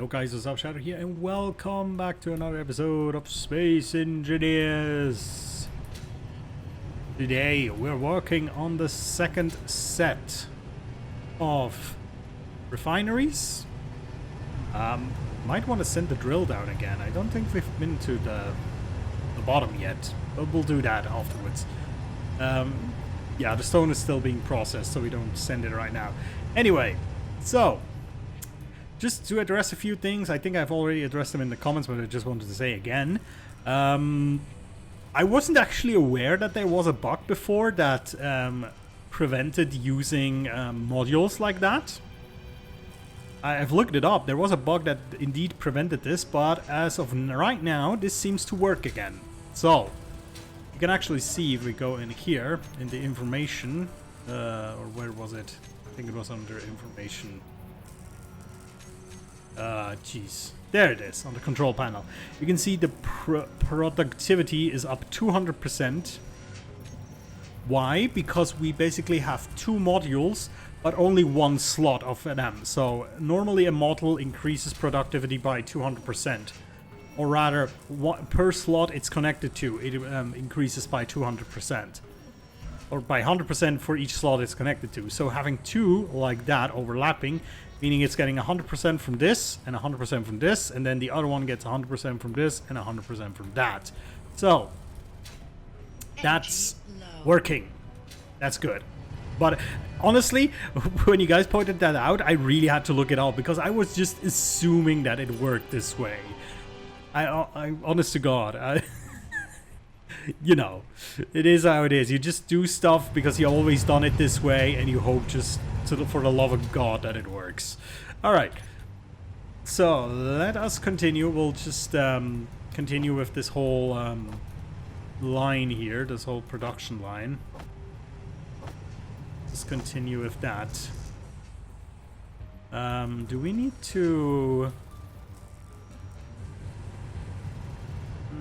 Yo guys, what's up? Shadow here, and welcome back to another episode of Space Engineers. Today we're working on the second set of refineries. Might want to send the drill down again. I don't think we've been to the bottom yet, but we'll do that afterwards. Yeah, the stone is still being processed, so we don't send it right now. Anyway, so just to address a few things, I think I've already addressed them in the comments, but I just wanted to say again. I wasn't actually aware that there was a bug before that prevented using modules like that. I've looked it up. There was a bug that indeed prevented this, but as of right now, this seems to work again. So you can actually see if we go in here in the information, or where was it? I think it was under information. Jeez. There it is, on the control panel. You can see the productivity is up 200%. Why? Because we basically have two modules, but only one slot of them. So normally a model increases productivity by 200%. Or rather, per slot it's connected to, it increases by 200%. Or by 100% for each slot it's connected to. So having two like that overlapping, meaning it's getting 100% from this and 100% from this, and then the other one gets 100% from this and 100% from that. So that's working. That's good. But honestly, when you guys pointed that out, I really had to look it up because I was just assuming that it worked this way. I honest to God, you know, it is how it is. You just do stuff because you always done it this way, and you hope just for the love of God that it works. All right, so let us continue. We'll just continue with this whole line here, this whole production line. Just continue with that. Do we need to?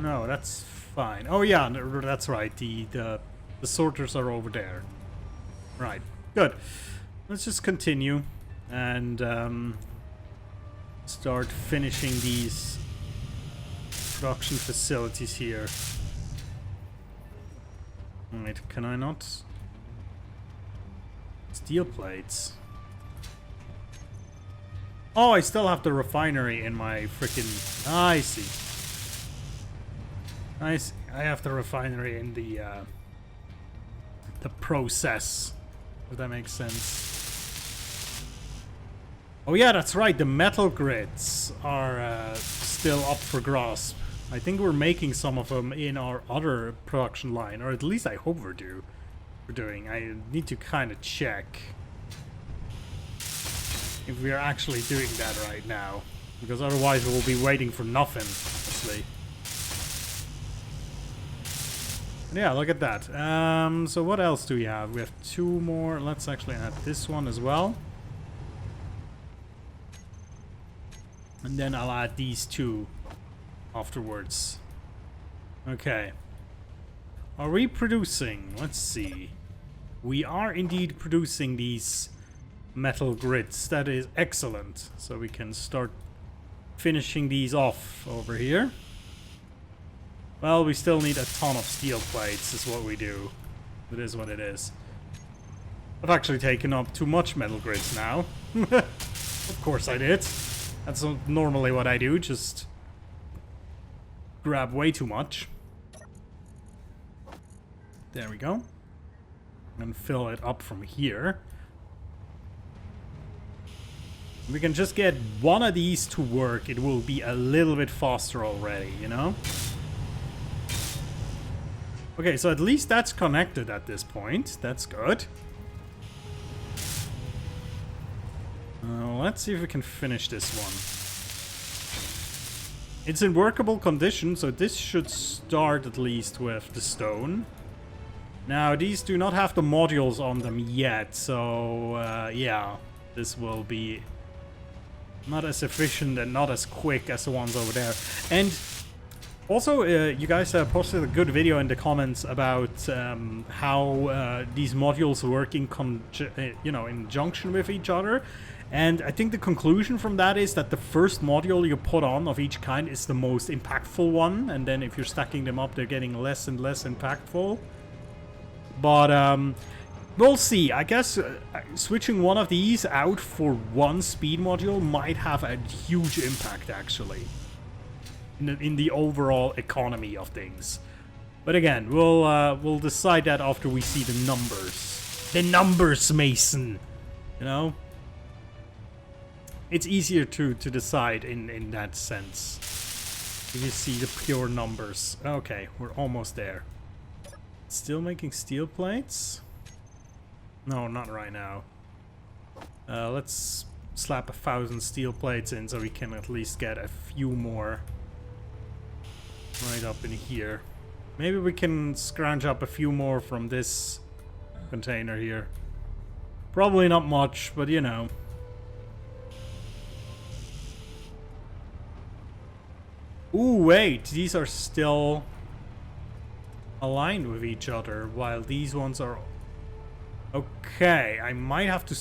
No, that's fine. Oh yeah, that's right. The sorters are over there. Right. Good. Let's just continue and start finishing these production facilities here. Wait, can I not? Steel plates. Oh, I still have the refinery in my freaking. I see. I have the refinery in the process, if that makes sense. Oh yeah, that's right. The metal grids are still up for grasp. I think we're making some of them in our other production line, or at least I hope we're doing. I need to kind of check if we are actually doing that right now, because otherwise we'll be waiting for nothing, honestly. Yeah, look at that. So what else do we have? We have two more. Let's actually add this one as well. And then I'll add these two afterwards. Okay. Are we producing? Let's see. We are indeed producing these metal grids. That is excellent. So we can start finishing these off over here. Well, we still need a ton of steel plates, is what we do. It is what it is. I've actually taken up too much metal grids now. Of course I did. That's normally what I do, just grab way too much. There we go. And fill it up from here. We can just get one of these to work. It will be a little bit faster already, you know? Okay, so at least that's connected at this point. That's good. Let's see if we can finish this one. It's in workable condition, so this should start at least with the stone. Now, these do not have the modules on them yet, so yeah, this will be not as efficient and not as quick as the ones over there. And Also, you guys posted a good video in the comments about how these modules work in in junction with each other. And I think the conclusion from that is that the first module you put on of each kind is the most impactful one, and then if you're stacking them up, they're getting less and less impactful. But we'll see. I guess switching one of these out for one speed module might have a huge impact, actually, in the overall economy of things. But again, we'll decide that after we see the numbers. The numbers, Mason! You know? It's easier to decide in that sense. If you see the pure numbers. Okay, we're almost there. Still making steel plates? No, not right now. Let's slap 1,000 steel plates in so we can at least get a few more right up in here. Maybe we can scrounge up a few more from this container here. Probably not much, but you know. Ooh, wait, these are still aligned with each other, while these ones are... Okay, I might have to...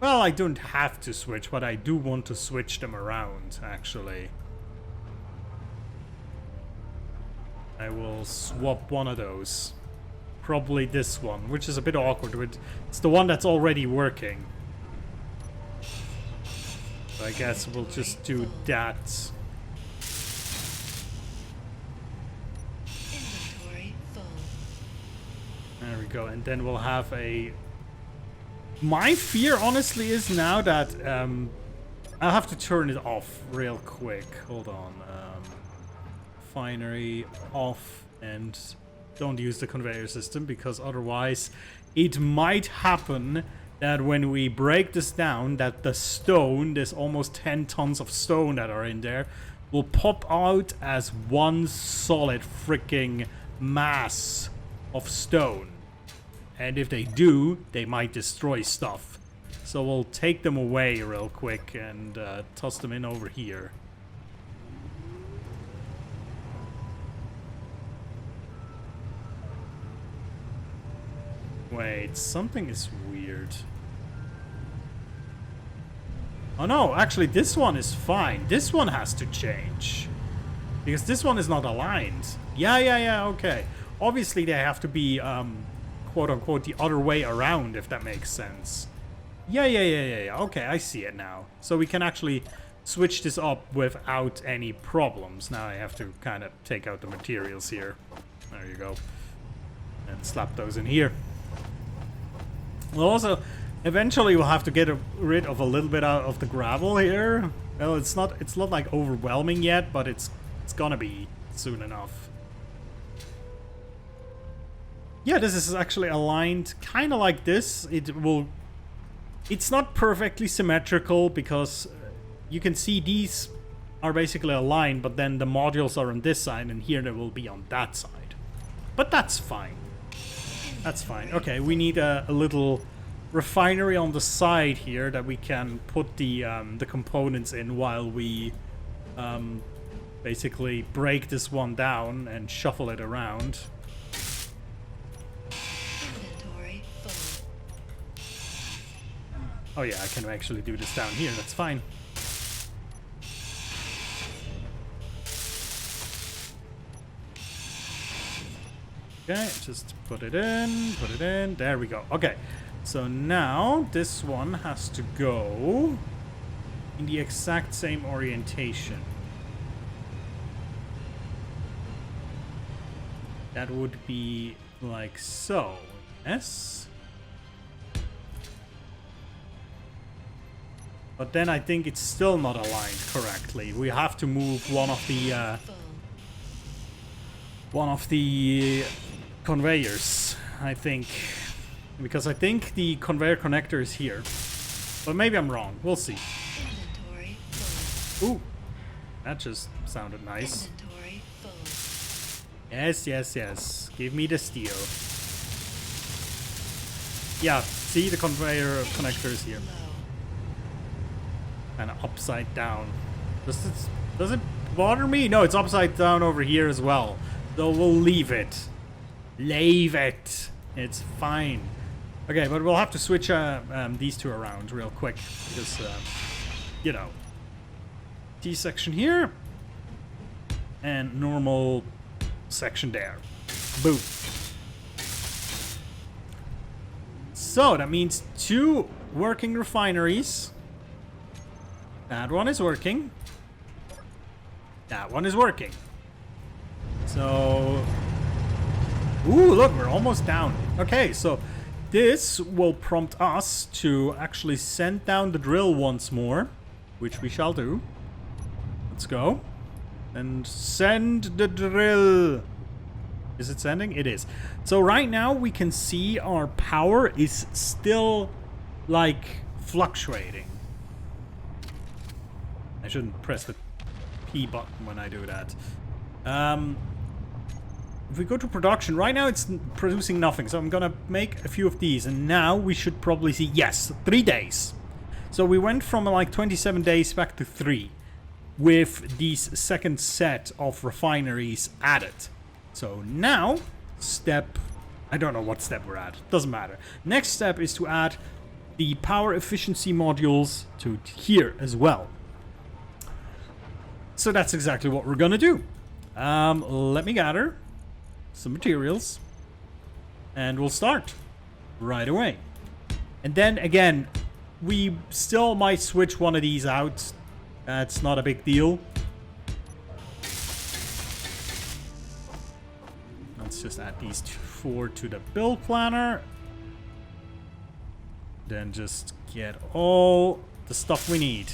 Well, I don't have to switch, but I do want to switch them around, actually. I will swap one of those. Probably this one, which is a bit awkward. It's the one that's already working. So I guess we'll just do that. There we go, and then we'll have a... My fear, honestly, is now that I'll have to turn it off real quick. Hold on. Refinery off, and don't use the conveyor system, because otherwise it might happen that when we break this down, that the stone, there's almost 10 tons of stone that are in there, will pop out as one solid freaking mass of stone. And if they do, they might destroy stuff. So we'll take them away real quick and toss them in over here. Wait, something is weird. Oh no, actually this one is fine. This one has to change. Because this one is not aligned. Yeah, okay. Obviously they have to be... quote-unquote the other way around, if that makes sense. Yeah. Okay, I see it now. So we can actually switch this up without any problems. Now I have to kind of take out the materials here. There you go. And slap those in here. Well, also, eventually we'll have to get rid of a little bit out of the gravel here. Well, it's not like overwhelming yet, but it's gonna be soon enough. Yeah, this is actually aligned kind of like this. It's not perfectly symmetrical because you can see these are basically aligned, but then the modules are on this side and here they will be on that side. But that's fine. That's fine. Okay, we need a little refinery on the side here that we can put the components in while we basically break this one down and shuffle it around. Oh yeah, I can actually do this down here, that's fine. Okay, just put it in, there we go. Okay, so now this one has to go in the exact same orientation. That would be like so, yes? But then I think it's still not aligned correctly. We have to move one of the conveyors, I think. Because I think the conveyor connector is here. But maybe I'm wrong. We'll see. Ooh. That just sounded nice. Yes. Give me the steel. Yeah, see, the conveyor connector is here. And upside down. Does it bother me? No, it's upside down over here as well. So we'll leave it. Leave it. It's fine. Okay, but we'll have to switch these two around real quick. Because, you know. T section here. And normal section there. Boom. So, that means 2 working refineries. That one is working. That one is working. So... Ooh, look, we're almost down. Okay, so this will prompt us to actually send down the drill once more, which we shall do. Let's go. And send the drill. Is it sending? It is. So right now we can see our power is still, like, fluctuating. I shouldn't press the P button when I do that. If we go to production, right now it's producing nothing. So I'm gonna make a few of these. And now we should probably see, yes, 3 days. So we went from like 27 days back to 3 with these second set of refineries added. So now, I don't know what step we're at. Doesn't matter. Next step is to add the power efficiency modules to here as well. So that's exactly what we're gonna do. Let me gather some materials and we'll start right away. And then again, we still might switch one of these out. That's not a big deal. Let's just add these 4 to the build planner. Then just get all the stuff we need.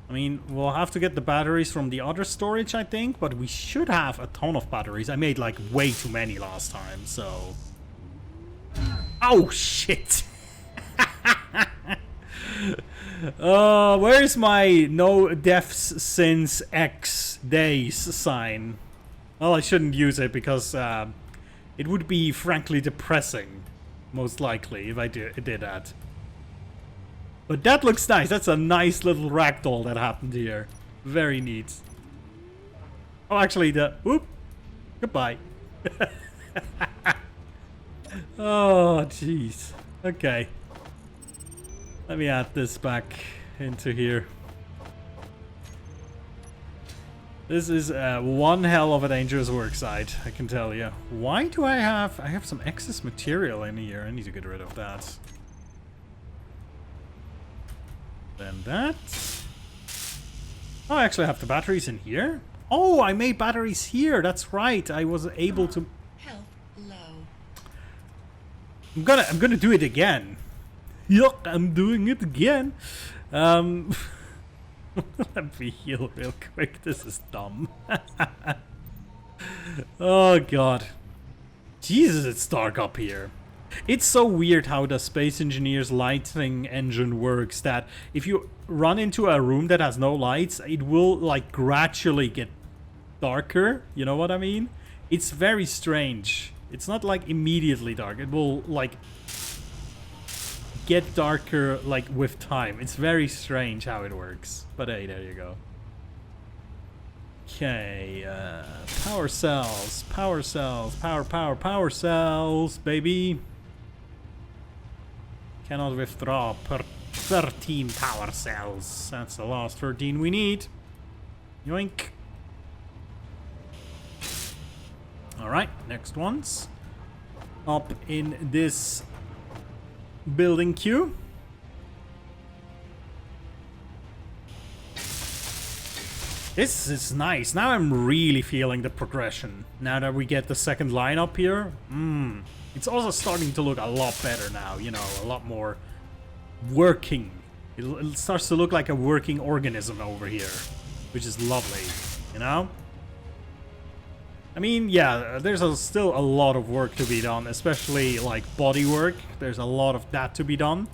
I mean, we'll have to get the batteries from the other storage, I think, but we should have a ton of batteries. I made like way too many last time, so... Oh, shit! Where's my no deaths since X days sign? Well, I shouldn't use it because it would be frankly depressing, most likely, if I did that. But that looks nice. That's a nice little ragdoll that happened here. Very neat. Oh, actually, whoop. Goodbye. Oh, jeez. Okay. Let me add this back into here. This is one hell of a dangerous work site, I can tell you. Why do I have some excess material in here? I need to get rid of that. Then that. Oh, I actually have the batteries in here. Oh, I made batteries here. That's right. I was able to. Health low. I'm gonna do it again. Yuck, I'm doing it again. Let me heal real quick. This is dumb. Oh god. Jesus, it's dark up here. It's so weird how the Space Engineer's lighting engine works, that if you run into a room that has no lights, it will like gradually get darker. You know what I mean? It's very strange. It's not like immediately dark. It will like get darker like with time. It's very strange how it works. But hey, there you go. Okay, power cells, power cells, power cells, baby. Cannot withdraw per 13 power cells. That's the last 13 we need. Yoink. Alright, next ones. Up in this building queue. This is nice. Now I'm really feeling the progression. Now that we get the second line up here. It's also starting to look a lot better now, you know, a lot more working. It starts to look like a working organism over here, which is lovely, you know? I mean, yeah, there's still a lot of work to be done, especially like body work. There's a lot of that to be done.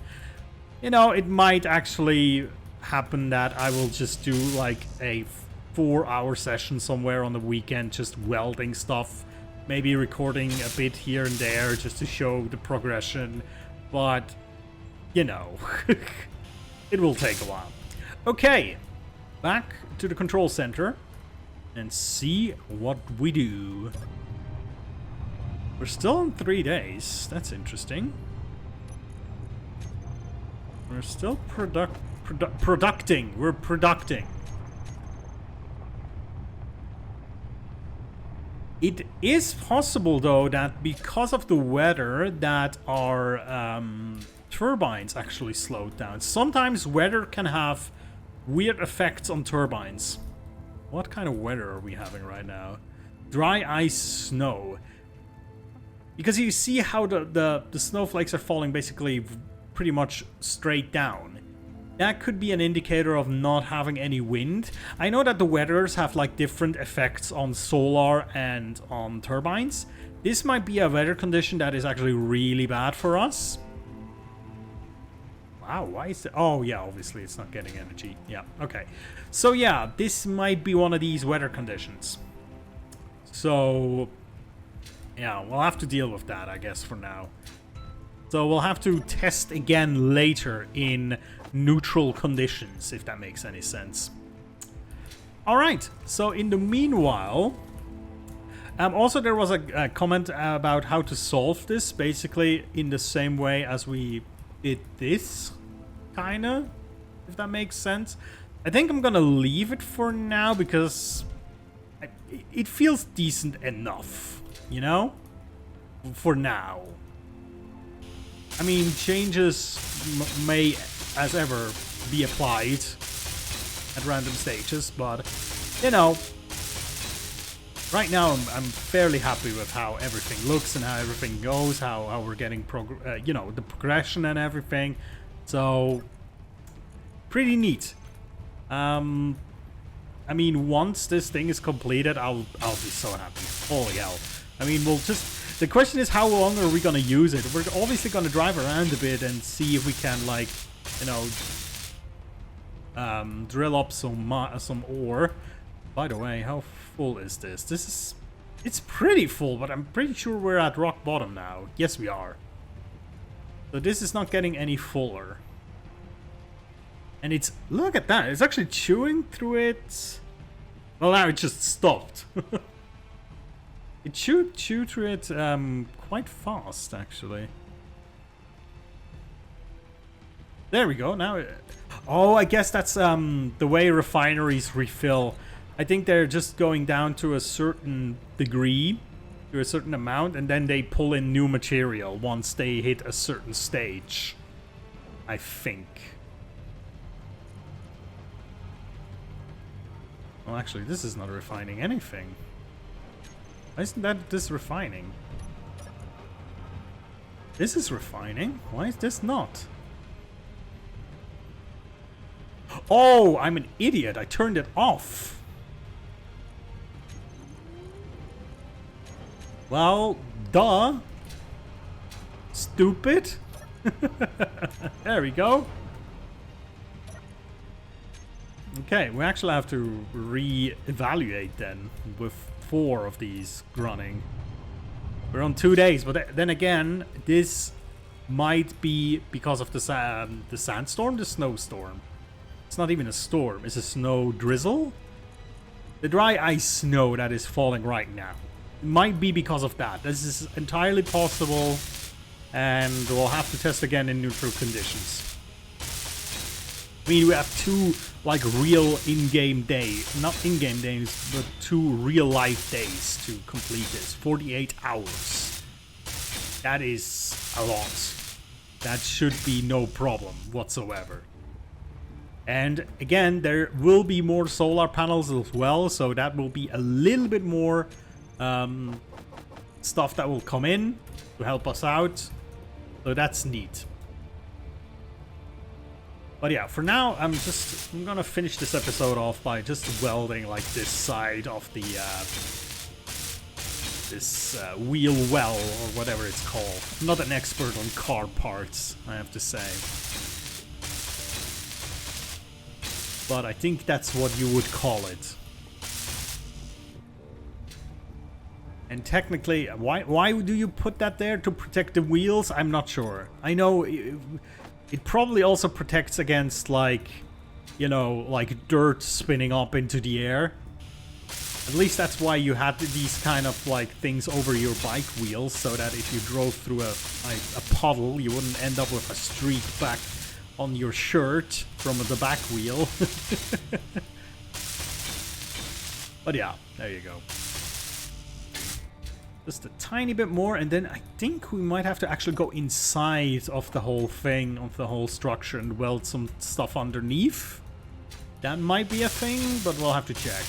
You know, it might actually happen that I will just do like a 4-hour session somewhere on the weekend, just welding stuff. Maybe recording a bit here and there just to show the progression. But, you know, It will take a while. Okay, back to the control center and see what we do. We're still in 3 days. That's interesting. We're still producting. We're producting. It is possible, though, that because of the weather, that our turbines actually slowed down. Sometimes weather can have weird effects on turbines. What kind of weather are we having right now? Dry ice, snow. Because you see how the snowflakes are falling basically pretty much straight down. That could be an indicator of not having any wind. I know that the weathers have like different effects on solar and on turbines. This might be a weather condition that is actually really bad for us. Wow, why is it? Oh yeah, obviously it's not getting energy. Yeah, okay. So yeah, this might be one of these weather conditions. So yeah, we'll have to deal with that, I guess, for now. So we'll have to test again later in neutral conditions, if that makes any sense. Alright, so in the meanwhile, also there was a comment about how to solve this, basically in the same way as we did this, kinda, if that makes sense. I think I'm gonna leave it for now because it feels decent enough, you know? For now. I mean, changes may, as ever, be applied at random stages, but, you know, right now I'm fairly happy with how everything looks and how everything goes, how we're getting, you know, the progression and everything. So, pretty neat. I mean, once this thing is completed, I'll be so happy. Holy hell. I mean, we'll just... The question is, how long are we going to use it? We're obviously going to drive around a bit and see if we can, like, you know, drill up some ore. By the way, how full is this? This is... It's pretty full, but I'm pretty sure we're at rock bottom now. Yes, we are. So this is not getting any fuller. And it's... Look at that. It's actually chewing through it. Well, now it just stopped. It should chew through it quite fast, actually. There we go. Now, oh, I guess that's the way refineries refill. I think they're just going down to a certain degree, to a certain amount, and then they pull in new material once they hit a certain stage. I think. Well, actually, this is not refining anything. Why isn't that this refining? This is refining. Why is this not? Oh, I'm an idiot. I turned it off. Well, duh. Stupid. There we go. Okay, we actually have to re-evaluate then with 4 of these running. We're on 2 days, but then again, this might be because of the sandstorm, the snowstorm. It's not even a storm, it's a snow drizzle. The dry ice snow that is falling right now. It might be because of that. This is entirely possible, and we'll have to test again in neutral conditions. I mean, we have 2 like real in-game days, not in-game days, but 2 real-life days to complete this. 48 hours. That is a lot. That should be no problem whatsoever. And again, there will be more solar panels as well, so that will be a little bit more stuff that will come in to help us out. So that's neat. But yeah, for now, I'm gonna finish this episode off by just welding like this side of the this wheel well or whatever it's called. I'm not an expert on car parts, I have to say, but I think that's what you would call it. And technically, why do you put that there to protect the wheels? I'm not sure. I know It probably also protects against, like, you know, like dirt spinning up into the air. At least that's why you had these kind of like things over your bike wheels, so that if you drove through a puddle, you wouldn't end up with a streak back on your shirt from the back wheel. But yeah, there you go. Just a tiny bit more, and then I think we might have to actually go inside of the whole thing, of the whole structure, and weld some stuff underneath. That might be a thing, but we'll have to check.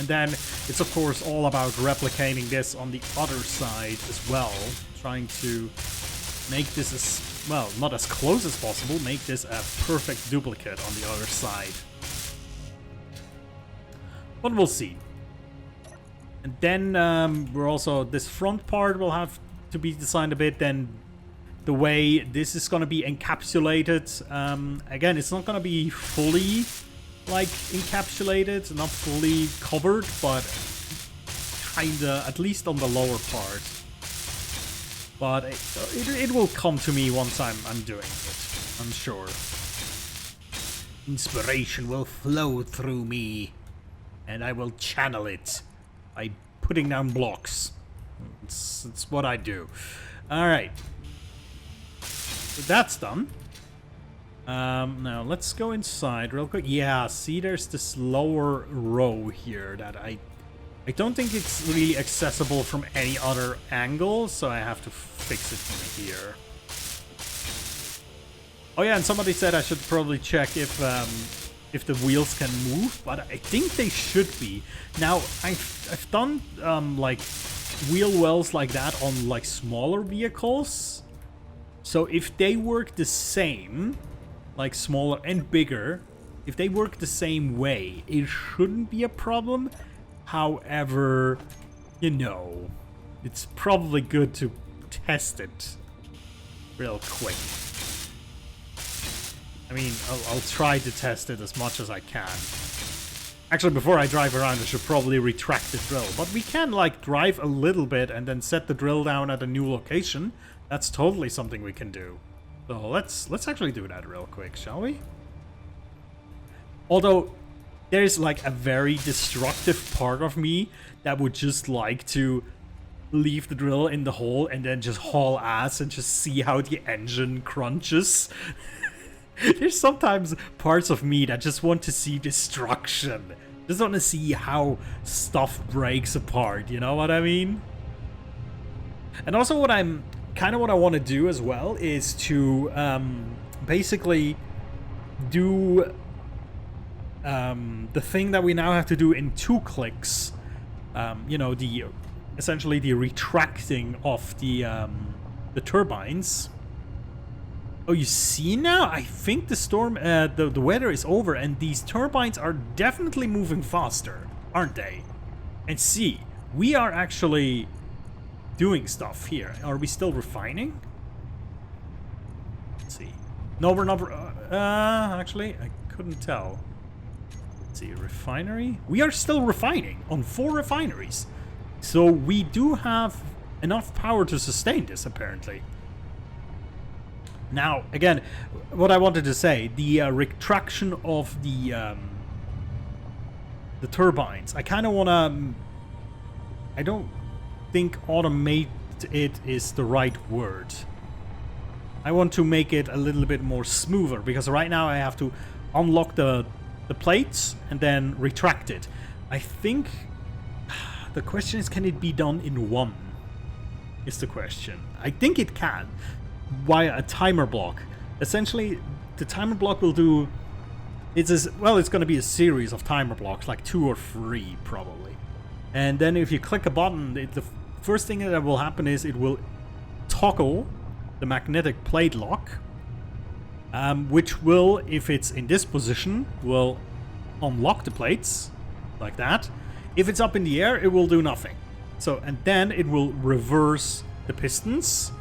And then it's of course all about replicating this on the other side as well. Trying to make this as, well, not as close as possible, make this a perfect duplicate on the other side. But we'll see. And then we're also, this front part will have to be designed a bit, then the way this is going to be encapsulated. Again, it's not going to be fully like encapsulated, not fully covered, but kinda, at least on the lower part. But it will come to me once I'm doing it, I'm sure. Inspiration will flow through me, and I will channel it by putting down blocks. It's what I do. Alright. So that's done. Now let's go inside real quick. Yeah, see, there's this lower row here that I don't think it's really accessible from any other angle, so I have to fix it from here. Oh yeah, and somebody said I should probably check if the wheels can move, but I think they should be. Now I've done like wheel wells like that on like smaller vehicles, so if they work the same, like smaller and bigger, if they work the same way, it shouldn't be a problem. However, you know, it's probably good to test it real quick. I mean, I'll try to test it as much as I can. Actually, before I drive around, I should probably retract the drill. But we can, like, drive a little bit and then set the drill down at a new location. That's totally something we can do. So let's actually do that real quick, shall we? Although there's like a very destructive part of me that would just like to leave the drill in the hole and then just haul ass and just see how the engine crunches. There's sometimes parts of me that just want to see destruction. Just want to see how stuff breaks apart, you know what I mean? And also what I want to do as well is to basically do the thing that we now have to do in 2 clicks. You know, essentially the retracting of the turbines. Oh, you see now? I think the storm, the weather is over, and these turbines are definitely moving faster, aren't they? And see, we are actually doing stuff here. Are we still refining? Let's see. No, we're not. Actually, I couldn't tell. Let's see, refinery. We are still refining on 4 refineries, so we do have enough power to sustain this, apparently. Now, again, what I wanted to say, the retraction of the turbines. I kind of want to. I don't think automate it is the right word. I want to make it a little bit more smoother, because right now I have to unlock the plates and then retract it. I think the question is, can it be done in one? Is the question. I think it can, via a timer block. Essentially, the timer block will do. It's going to be a series of timer blocks, like 2 or 3 probably. And then if you click a button, the first thing that will happen is it will toggle the magnetic plate lock, which will, if it's in this position, will unlock the plates like that. If it's up in the air, it will do nothing. So, and then it will reverse the pistons.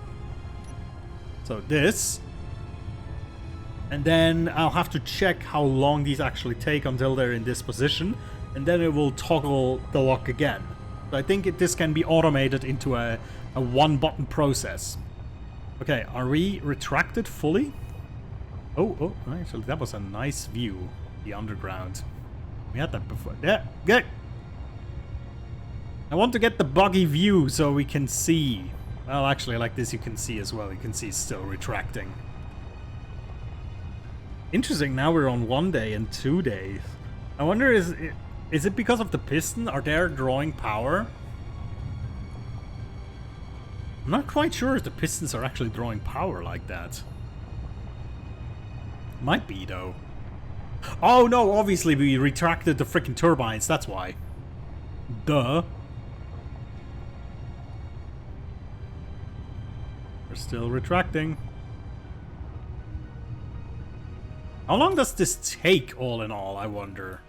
So this. And then I'll have to check how long these actually take until they're in this position. And then it will toggle the lock again. So I think this can be automated into a 1-button process. Okay, are we retracted fully? Oh, actually, that was a nice view. The underground. We had that before. Yeah, good. I want to get the buggy view so we can see. Well, actually, like this you can see as well. You can see it's still retracting. Interesting, now we're on 1 day and 2 days. I wonder, is it because of the piston? Are they drawing power? I'm not quite sure if the pistons are actually drawing power like that. Might be, though. Oh, no, obviously we retracted the freaking turbines, that's why. Duh. We're still retracting. How long does this take, all in all, I wonder?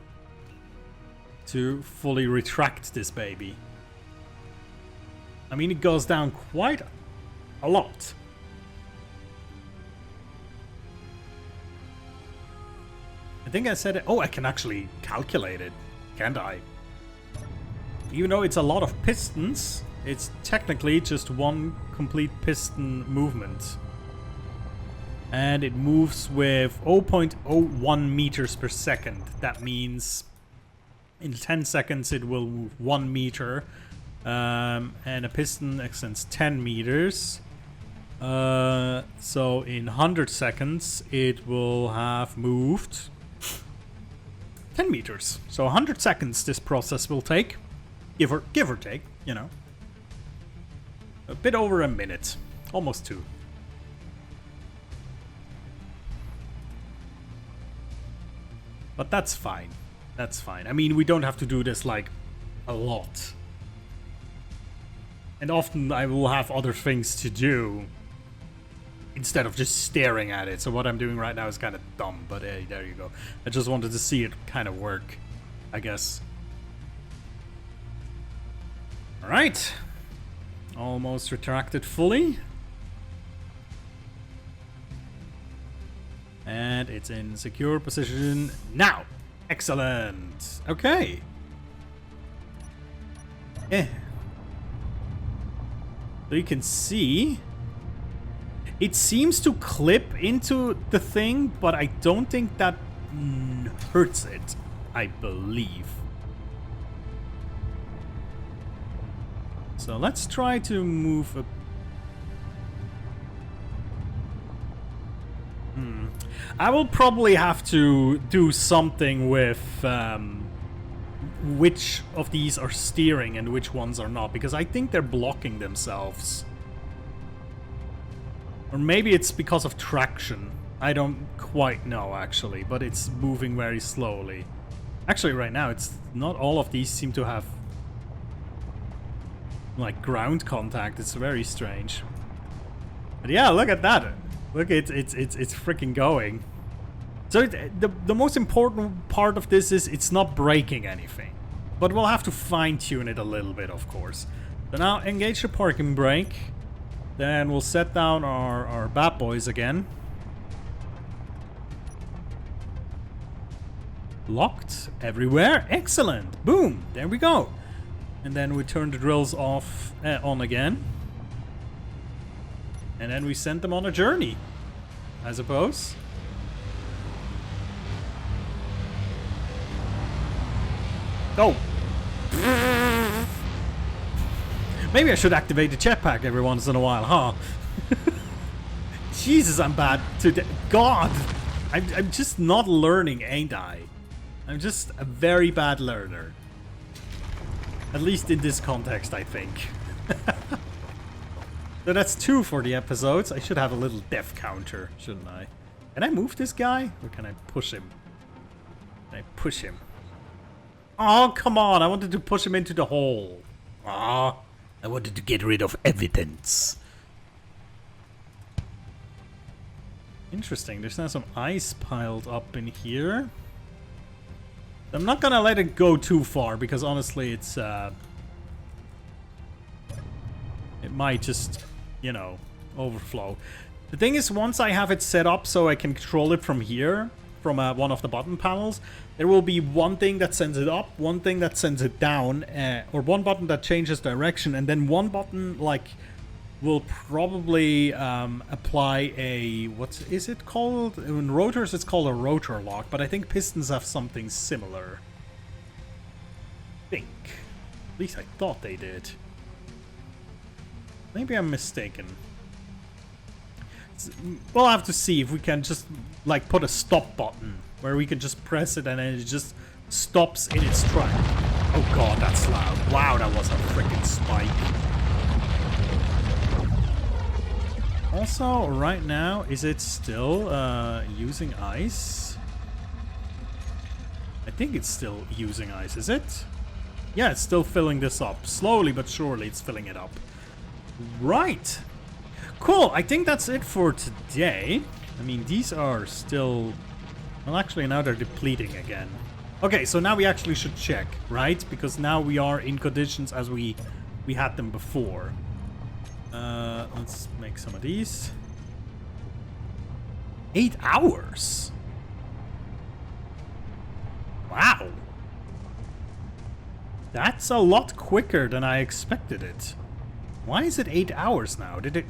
To fully retract this baby. I mean, it goes down quite a lot. I think I said it. Oh, I can actually calculate it, can't I? Even though it's a lot of pistons, it's technically just one complete piston movement. And it moves with 0.01 meters per second. That means in 10 seconds it will move 1 meter. And a piston extends 10 meters. So in 100 seconds it will have moved 10 meters. So 100 seconds this process will take. Give or take, you know. A bit over a minute. Almost 2. But that's fine. That's fine. I mean, we don't have to do this, like, a lot. And often I will have other things to do instead of just staring at it. So what I'm doing right now is kind of dumb, but hey, there you go. I just wanted to see it kind of work, I guess. Alright. Almost retracted fully. And it's in secure position now. Excellent. Okay. So you can see it seems to clip into the thing, but I don't think that hurts it, I believe. So let's try to move a... I will probably have to do something with which of these are steering and which ones are not, because I think they're blocking themselves. Or maybe it's because of traction. I don't quite know, actually, but it's moving very slowly. Actually, right now, it's not all of these seem to have like ground contact. It's very strange. But yeah, look at that. Look, it's freaking going. So the most important part of this is it's not breaking anything. But we'll have to fine-tune it a little bit, of course. So now engage the parking brake. Then we'll set down our bad boys again. Locked everywhere. Excellent. Boom. There we go. And then we turn the drills off on again. And then we send them on a journey, I suppose. Oh! Maybe I should activate the jetpack every once in a while, huh? Jesus, I'm bad today. God! I'm just not learning, ain't I? I'm just a very bad learner. At least in this context, I think. So that's 2 for the episodes. I should have a little death counter, shouldn't I? Can I move this guy? Or can I push him? Can I push him? Oh, come on. I wanted to push him into the hole. Ah, I wanted to get rid of evidence. Interesting. There's now some ice piled up in here. I'm not gonna let it go too far because honestly it's it might just, you know, overflow. The thing is, once I have it set up so I can control it from here, from one of the button panels, there will be one thing that sends it up, one thing that sends it down, or one button that changes direction, and then one button like we'll probably apply a, what is it called? In rotors, it's called a rotor lock, but I think pistons have something similar. I think. At least I thought they did. Maybe I'm mistaken. We'll have to see if we can just, like, put a stop button where we can just press it and then it just stops in its track. Oh god, that's loud. Wow, that was a freaking spike. Also, right now, is it still using ice? I think it's still using ice, is it? Yeah, it's still filling this up. Slowly but surely it's filling it up. Right. Cool, I think that's it for today. I mean, these are still... Well, actually, now they're depleting again. Okay, so now we actually should check, right? Because now we are in conditions as we had them before. Let's make some of these. 8 hours? Wow. That's a lot quicker than I expected it. Why is it 8 hours now? Did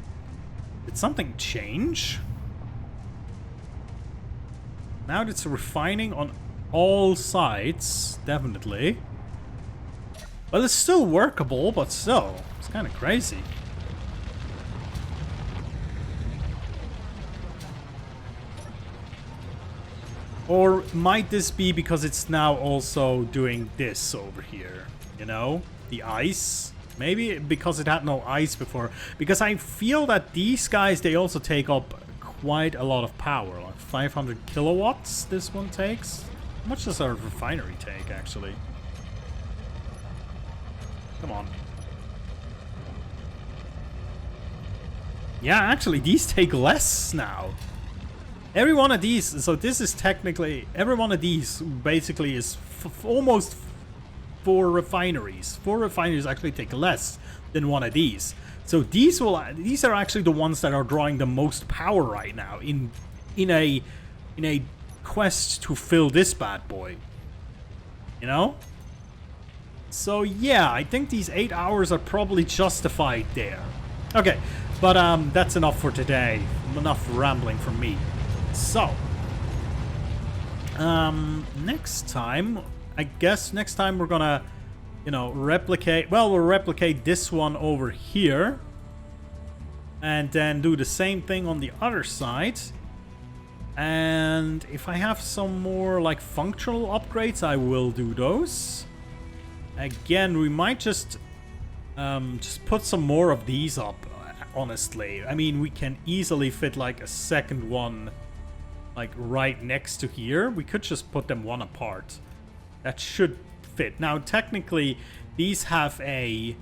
something change? Now it's refining on all sides, definitely. Well, it's still workable, but still, it's kind of crazy. Or might this be because it's now also doing this over here? You know? The ice? Maybe because it had no ice before. Because I feel that these guys, they also take up quite a lot of power. Like 500 kilowatts this one takes. How much does our refinery take, actually? Come on. Yeah, actually, these take less now. Every one of these, so this is technically, every one of these basically is almost 4 refineries. 4 refineries actually take less than one of these. So these are actually the ones that are drawing the most power right now in a quest to fill this bad boy. You know? So yeah, I think these 8 hours are probably justified there. Okay, but that's enough for today. Enough rambling from me. So, next time, I guess next time we're gonna, you know, replicate, well, we'll replicate this one over here. And then do the same thing on the other side. And if I have some more, like, functional upgrades, I will do those. Again, we might just put some more of these up, honestly. I mean, we can easily fit, like, a second one, like, right next to here. We could just put them one apart. That should fit. Now, technically, these have a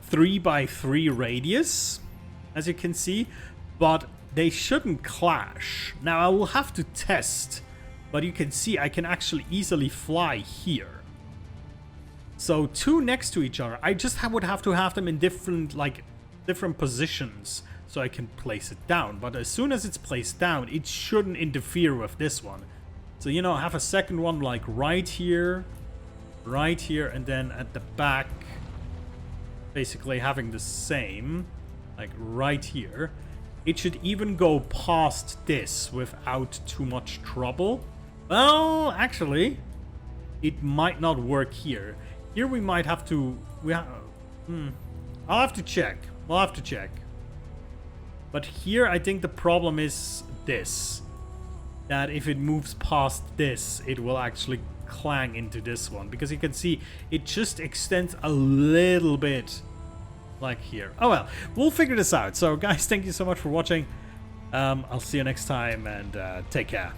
3x3 radius, as you can see, but they shouldn't clash. Now, I will have to test, but you can see I can actually easily fly here. So, 2 next to each other. I just would have to have them in different positions, so I can place it down. But as soon as it's placed down, it shouldn't interfere with this one. So, you know, have a second one like right here, and then at the back, basically having the same, like right here. It should even go past this without too much trouble. Well, actually, it might not work here. Here we might have to... I'll have to check. We'll have to check. But here, I think the problem is this. That if it moves past this, it will actually clang into this one. Because you can see, it just extends a little bit like here. Oh well, we'll figure this out. So guys, thank you so much for watching. I'll see you next time, and take care.